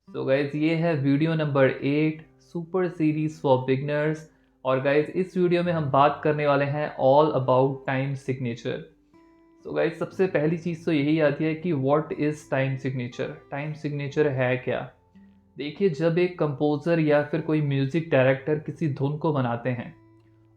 So guys ये है video number 8 super series for beginners. और गाइज इस वीडियो में हम बात करने वाले हैं all about time signature. So guys सबसे पहली चीज़ तो यही आती है कि what is time signature. Time signature है क्या? देखिए, जब एक कंपोज़र या फिर कोई म्यूज़िक डायरेक्टर किसी धुन को बनाते हैं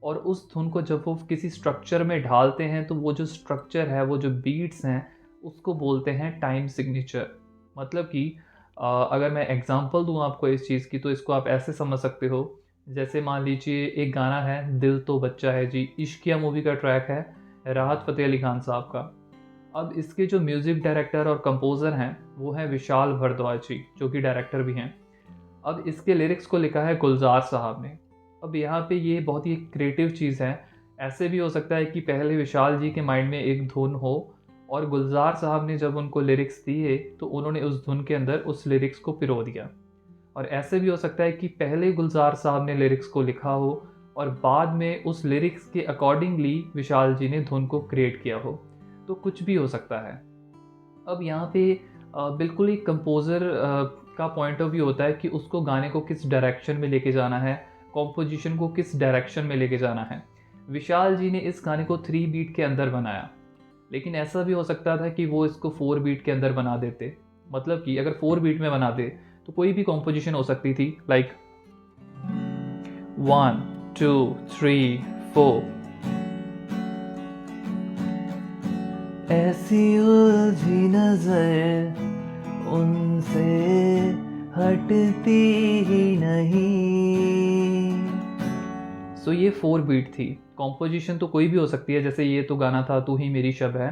और उस धुन को जब वो किसी स्ट्रक्चर में ढालते हैं तो वो जो स्ट्रक्चर है, वो जो बीट्स हैं, उसको बोलते हैं टाइम सिग्नेचर। मतलब कि अगर मैं एग्जांपल दूँ आपको इस चीज़ की, तो इसको आप ऐसे समझ सकते हो। जैसे मान लीजिए एक गाना है, दिल तो बच्चा है जी, इश्किया मूवी का ट्रैक है, राहत फ़तेह अली खान साहब का। अब इसके जो म्यूज़िक डायरेक्टर और कंपोज़र हैं, वो हैं विशाल भारद्वाज जी, जो कि डायरेक्टर भी हैं। अब इसके लिरिक्स को लिखा है गुलज़ार साहब ने। अब यहाँ पे ये बहुत ही क्रिएटिव चीज़ है। ऐसे भी हो सकता है कि पहले विशाल जी के माइंड में एक धुन हो और गुलज़ार साहब ने जब उनको लिरिक्स दिए तो उन्होंने उस धुन के अंदर उस लिरिक्स को पिरो दिया। और ऐसे भी हो सकता है कि पहले गुलज़ार साहब ने लिरिक्स को लिखा हो और बाद में उस लिरिक्स के अकॉर्डिंगली विशाल जी ने धुन को क्रिएट किया हो। तो कुछ भी हो सकता है। अब यहाँ पे बिल्कुल ही कंपोज़र का पॉइंट ऑफ व्यू होता है कि उसको गाने को किस डायरेक्शन में लेके जाना है, कॉम्पोजिशन को किस डायरेक्शन में लेके जाना है। विशाल जी ने इस गाने को 3 बीट के अंदर बनाया, लेकिन ऐसा भी हो सकता था कि वो इसको 4 बीट के अंदर बना देते। मतलब कि अगर 4 बीट में बना दे, तो कोई भी कॉम्पोजिशन हो सकती थी, लाइक 1 2 3 4। ऐसी उलझी नजर उनसे हटती ही नहीं। सो ये 4 बीट थी। कॉम्पोजिशन तो कोई भी हो सकती है, जैसे ये तो गाना था तू ही मेरी शब है,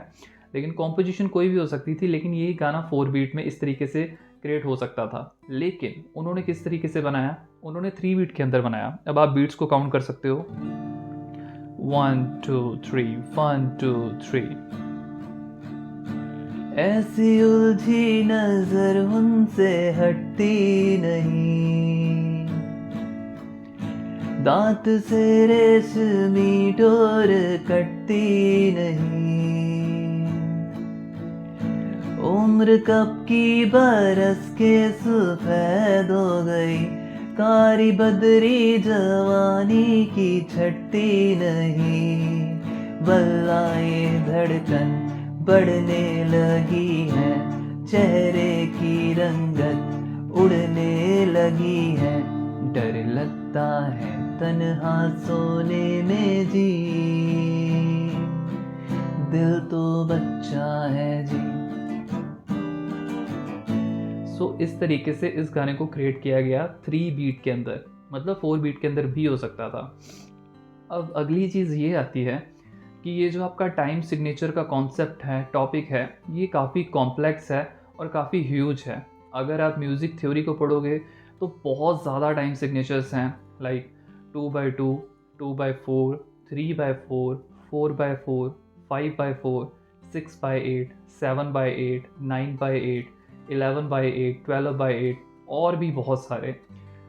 लेकिन कॉम्पोजिशन कोई भी हो सकती थी, लेकिन ये गाना 4 बीट में इस तरीके से क्रिएट हो सकता था। लेकिन उन्होंने किस तरीके से बनाया? उन्होंने 3 बीट के अंदर बनाया। अब आप बीट्स को काउंट कर सकते हो, 1 2 3, 1 2 3। ऐसी उलझी नजर उनसे हटती नहीं। दांत से रेशमी डोर कटती नहीं। उम्र कब की बरस के सफेद हो गई। कारी बदरी जवानी की छटती नहीं। बल्लाए धड़कन बढ़ने लगी है। चेहरे की रंगत उड़ने लगी है। डर लगता है तन्हा सोने में जी। दिल तो बच्चा है जी। सो इस तरीके से इस गाने को क्रिएट किया गया 3 बीट के अंदर, मतलब 4 बीट के अंदर भी हो सकता था। अब अगली चीज़ ये आती है कि ये जो आपका टाइम सिग्नेचर का कॉन्सेप्ट है, टॉपिक है, ये काफ़ी कॉम्प्लेक्स है और काफ़ी ह्यूज है। अगर आप म्यूज़िक थ्योरी को पढ़ोगे तो बहुत ज़्यादा टाइम सिग्नेचर्स हैं, लाइक 2/2, 2/4, 3/4, 4/4, 5/4, 6/8, 7/8, 9/8, 11/8, 12/8 और भी बहुत सारे।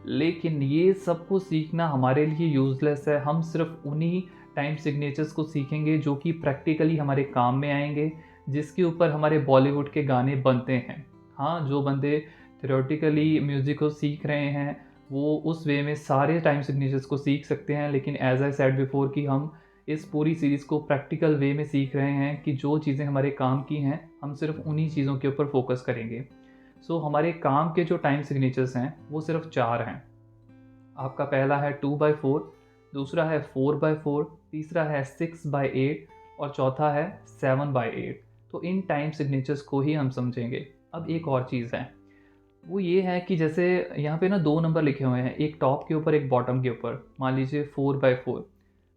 लेकिन ये सबको सीखना हमारे लिए यूज़लेस है। हम सिर्फ उन्हीं टाइम सिग्नेचर्स को सीखेंगे जो कि प्रैक्टिकली हमारे काम में आएँगे, जिसके ऊपर हमारे बॉलीवुड के गाने बनते हैं। हाँ, जो बंदे थ्योरेटिकली म्यूज़िक को सीख रहे हैं, वो उस वे में सारे टाइम सिग्नेचर्स को सीख सकते हैं, लेकिन एज़ आई सेड बिफोर कि हम इस पूरी सीरीज़ को प्रैक्टिकल वे में सीख रहे हैं कि जो चीज़ें हमारे काम की हैं, हम सिर्फ उन्हीं चीज़ों के ऊपर फोकस करेंगे। सो हमारे काम के जो टाइम सिग्नेचर्स हैं, वो सिर्फ 4 हैं। आपका पहला है 2/4, दूसरा है 4/4, तीसरा है 6/8 और चौथा है 7/8। तो इन टाइम सिग्नेचर्स को ही हम समझेंगे। अब एक और चीज़ है, वो ये है कि जैसे यहाँ पे ना 2 नंबर लिखे हुए हैं, एक टॉप के ऊपर, एक बॉटम के ऊपर। मान लीजिए 4/4,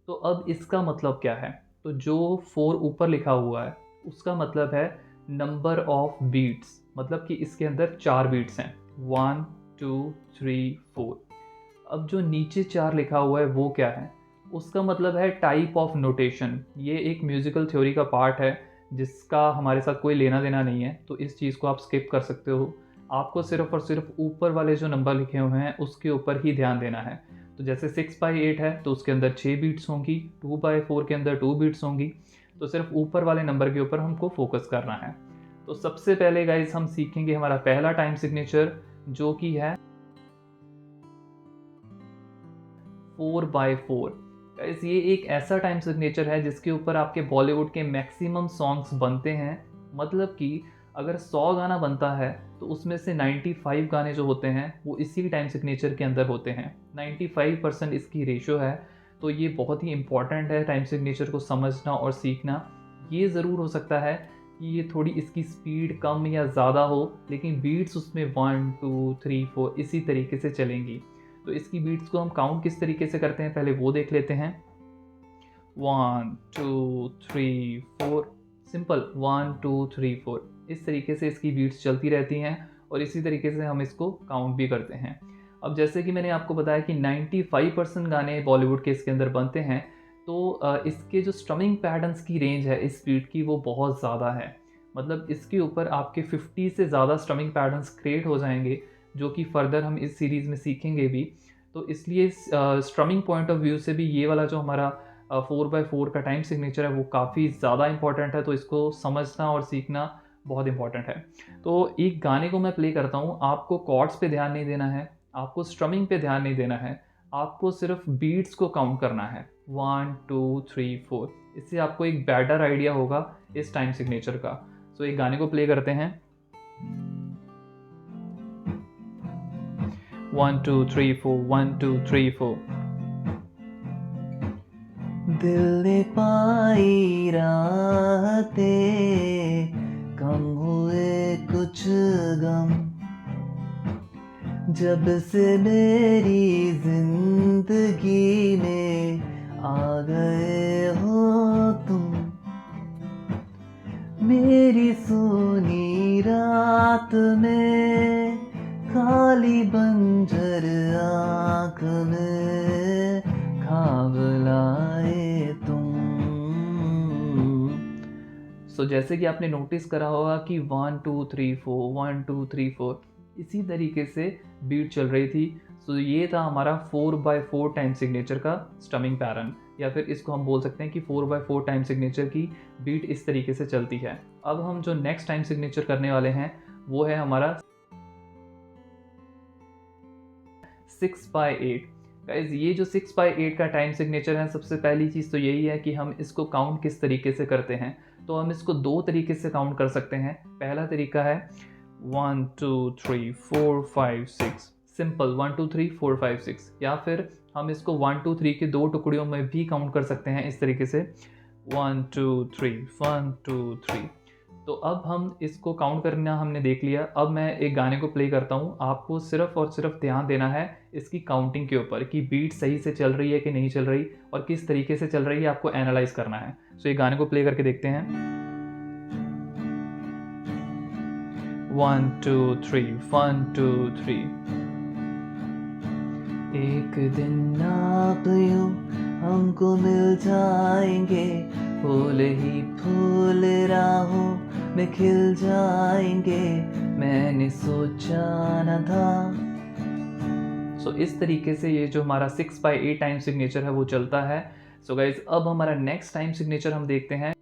तो अब इसका मतलब क्या है? तो जो 4 ऊपर लिखा हुआ है, उसका मतलब है नंबर ऑफ बीट्स, मतलब कि इसके अंदर 4 बीट्स हैं, 1 2 3 4। अब जो नीचे 4 लिखा हुआ है वो क्या है? उसका मतलब है टाइप ऑफ नोटेशन। ये एक म्यूज़िकल थ्योरी का पार्ट है जिसका हमारे साथ कोई लेना देना नहीं है, तो इस चीज़ को आप स्किप कर सकते हो। आपको सिर्फ़ और सिर्फ़ ऊपर वाले जो नंबर लिखे हुए हैं उसके ऊपर ही ध्यान देना है। तो जैसे 6/8 है तो उसके अंदर 6 बीट्स होंगी, 2/4 के अंदर 2 बीट्स होंगी, तो सिर्फ़ ऊपर वाले नंबर के ऊपर हमको फ़ोकस करना है। तो सबसे पहले गाइज़ हम सीखेंगे हमारा पहला टाइम सिग्नेचर जो कि है 4/4। गाइस ये एक ऐसा टाइम सिग्नेचर है जिसके ऊपर आपके बॉलीवुड के मैक्सिमम सॉन्ग्स बनते हैं। मतलब कि अगर 100 गाना बनता है तो उसमें से 95 गाने जो होते हैं वो इसी टाइम सिग्नेचर के अंदर होते हैं। 95% इसकी रेशो है। तो ये बहुत ही इम्पॉर्टेंट है टाइम सिग्नेचर को समझना और सीखना। ये ज़रूर हो सकता है कि ये थोड़ी इसकी स्पीड कम या ज़्यादा हो, लेकिन बीट्स उसमें 1 2 3 4 इसी तरीके से चलेंगी। तो इसकी बीट्स को हम काउंट किस तरीके से करते हैं पहले वो देख लेते हैं। 1 2 3 4, सिंपल 1 2 3 4, इस तरीके से इसकी बीट्स चलती रहती हैं और इसी तरीके से हम इसको काउंट भी करते हैं। अब जैसे कि मैंने आपको बताया कि 95% गाने बॉलीवुड के इसके अंदर बनते हैं, तो इसके जो स्ट्रमिंग पैटर्न्स की रेंज है इस बीट की वो बहुत ज़्यादा है। मतलब इसके ऊपर आपके 50 से ज़्यादा स्ट्रमिंग पैटर्न्स क्रिएट हो जाएंगे, जो कि फर्दर हम इस सीरीज़ में सीखेंगे भी। तो इसलिए स्ट्रमिंग पॉइंट ऑफ व्यू से भी ये वाला जो हमारा 4/4 का टाइम सिग्नेचर है वो काफ़ी ज़्यादा इंपॉर्टेंट है। तो इसको समझना और सीखना बहुत इंपॉर्टेंट है। तो एक गाने को मैं प्ले करता हूँ, आपको कॉर्ड्स पे ध्यान नहीं देना है, आपको स्ट्रमिंग पे ध्यान नहीं देना है, आपको सिर्फ बीट्स को काउंट करना है 1 2 3 4। इससे आपको एक बेटर आइडिया होगा इस टाइम सिग्नेचर का। सो एक गाने को प्ले करते हैं। 1 2 3 4 1 2 3 4। दिल ने पाई रातें, कम हुए कुछ गम, जब से मेरी जिंदगी में आ गए हो तुम। मेरी सोनी रात में, खाली बंजर आँख में, ख्वाब लाए तुम। सो जैसे कि आपने नोटिस करा होगा कि 1 2 3 4 1 2 3 4 इसी तरीके से बीट चल रही थी। सो ये था हमारा 4/4 टाइम सिग्नेचर का स्टमिंग पैटर्न, या फिर इसको हम बोल सकते हैं कि 4/4 टाइम सिग्नेचर की बीट इस तरीके से चलती है। अब हम जो नेक्स्ट टाइम सिग्नेचर करने वाले हैं वो है हमारा 6/8। गाइस ये जो 6/8 का टाइम सिग्नेचर है, सबसे पहली चीज़ तो यही है कि हम इसको काउंट किस तरीके से करते हैं। तो हम इसको दो तरीके से काउंट कर सकते हैं। पहला तरीका है 1 2 3 4 5 6, सिंपल 1 2 3 4 5 6। या फिर हम इसको 1 2 3 के दो टुकड़ियों में भी काउंट कर सकते हैं इस तरीके से 1 2 3 1 2 3। तो अब हम इसको काउंट करना हमने देख लिया। अब मैं एक गाने को प्ले करता हूँ, आपको सिर्फ और सिर्फ ध्यान देना है इसकी काउंटिंग के ऊपर कि बीट सही से चल रही है कि नहीं चल रही और किस तरीके से चल रही है, आपको एनालाइज करना है। सो ये गाने को प्ले करके देखते हैं। 1 2 3 1 2 3। एक दिन आप यूं हमको मिल जाएंगे, फूल ही फूल राहों में खिल जाएंगे, मैंने सोचा न था। सो इस तरीके से ये जो हमारा 6/8 टाइम सिग्नेचर है वो चलता है। सो गाइज अब हमारा नेक्स्ट टाइम सिग्नेचर हम देखते हैं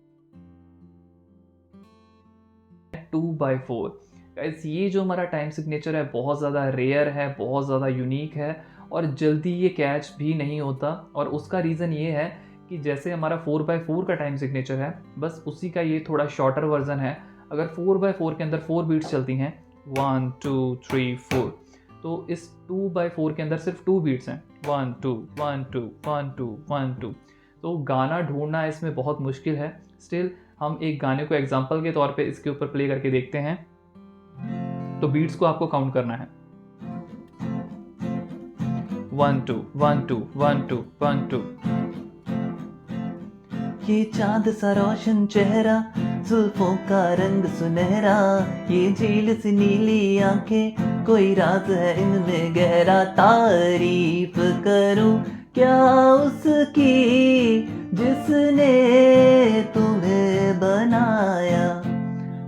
2/4। गाइज ये जो हमारा टाइम सिग्नेचर है बहुत ज़्यादा रेयर है, बहुत ज़्यादा यूनिक है और जल्दी ये कैच भी नहीं होता। और उसका रीज़न ये है कि जैसे हमारा 4/4 का टाइम सिग्नेचर है, बस उसी का ये थोड़ा शॉर्टर वर्जन है। अगर 4/4 के अंदर 4 बीट्स चलती हैं 1 2 3 4, तो इस 2/4 के अंदर सिर्फ 2 बीट्स हैं 1 2 1 2 1 2 1 2। तो गाना ढूंढना इसमें बहुत मुश्किल है। स्टिल हम एक गाने को एग्जांपल के तौर पे इसके ऊपर प्ले करके देखते हैं। तो बीट्स को आपको काउंट करना है 1 2 1 2 1 2 1 2। ये चांद सा रोशन चेहरा, जुल्फों का रंग सुनहरा, ये झील सी नीली आंखें, कोई राज है इनमें गहरा, तारीफ करूं क्या उसकी जिसने तुम्हें बनाया।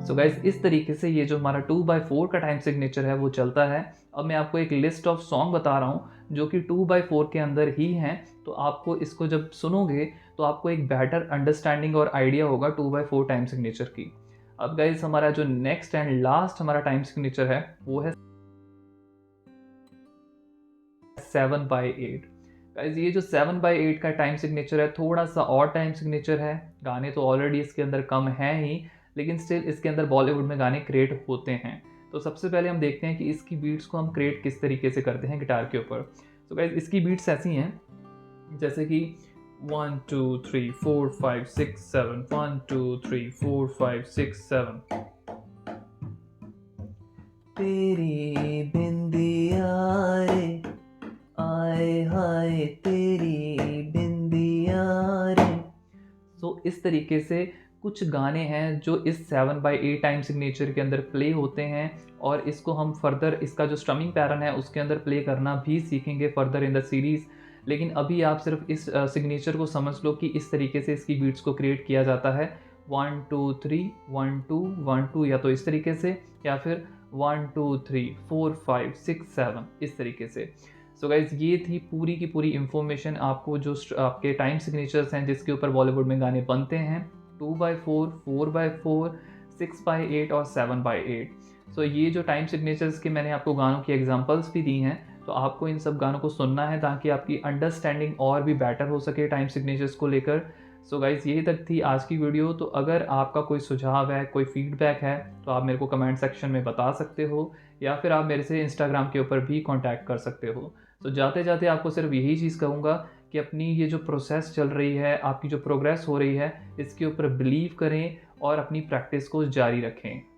सो गाइज इस तरीके से ये जो हमारा 2/4 का टाइम सिग्नेचर है वो चलता है। अब मैं आपको एक लिस्ट ऑफ सॉन्ग बता रहा हूँ जो कि 2/4 के अंदर ही हैं। तो आपको इसको जब सुनोगे तो आपको एक बेटर अंडरस्टैंडिंग और आइडिया होगा 2/4 टाइम सिग्नेचर की। अब गाइज हमारा जो नेक्स्ट एंड लास्ट हमारा टाइम सिग्नेचर है वो है 7/8। गाइस ये जो 7/8 का टाइम सिग्नेचर है थोड़ा सा और टाइम सिग्नेचर है, गाने तो ऑलरेडी इसके अंदर कम हैं ही, लेकिन स्टिल इसके अंदर बॉलीवुड में गाने क्रिएट होते हैं। तो सबसे पहले हम देखते हैं कि इसकी बीट्स को हम क्रिएट किस तरीके से करते हैं गिटार के ऊपर। तो गाइस इसकी बीट्स ऐसी हैं जैसे कि 1 2 3 4 5 6 7 1 2 3 4 5 6 7। तेरी बिंदिया रे, आए हाय तेरी बिंदिया रे। सो इस तरीके से कुछ गाने हैं जो इस 7/8 टाइम सिग्नेचर के अंदर प्ले होते हैं, और इसको हम फर्दर इसका जो स्ट्रमिंग पैटर्न है उसके अंदर प्ले करना भी सीखेंगे फर्दर इन द सीरीज़। लेकिन अभी आप सिर्फ इस सिग्नेचर को समझ लो कि इस तरीके से इसकी बीट्स को क्रिएट किया जाता है। 1 2 3 1 2 1 2, या तो इस तरीके से, या फिर 1 2 3 4 5 6 7 इस तरीके से। सो गाइज ये थी पूरी की पूरी इंफॉर्मेशन आपको जो आपके टाइम सिग्नेचर्स हैं जिसके ऊपर बॉलीवुड में गाने बनते हैं, 2/4 4/4 6/8 और 7/8। सो ये जो टाइम सिग्नेचर्स के मैंने आपको गानों की एग्जांपल्स भी दी हैं, तो आपको इन सब गानों को सुनना है ताकि आपकी अंडरस्टैंडिंग और भी बेटर हो सके टाइम सिग्नेचर्स को लेकर। सो गाइज यही तक थी आज की वीडियो। तो अगर आपका कोई सुझाव है, कोई फीडबैक है, तो आप मेरे को कमेंट सेक्शन में बता सकते हो, या फिर आप मेरे से इंस्टाग्राम के ऊपर भी कॉन्टैक्ट कर सकते हो। तो जाते जाते आपको सिर्फ यही चीज़ कहूँगा कि अपनी ये जो प्रोसेस चल रही है, आपकी जो प्रोग्रेस हो रही है, इसके ऊपर बिलीव करें और अपनी प्रैक्टिस को जारी रखें।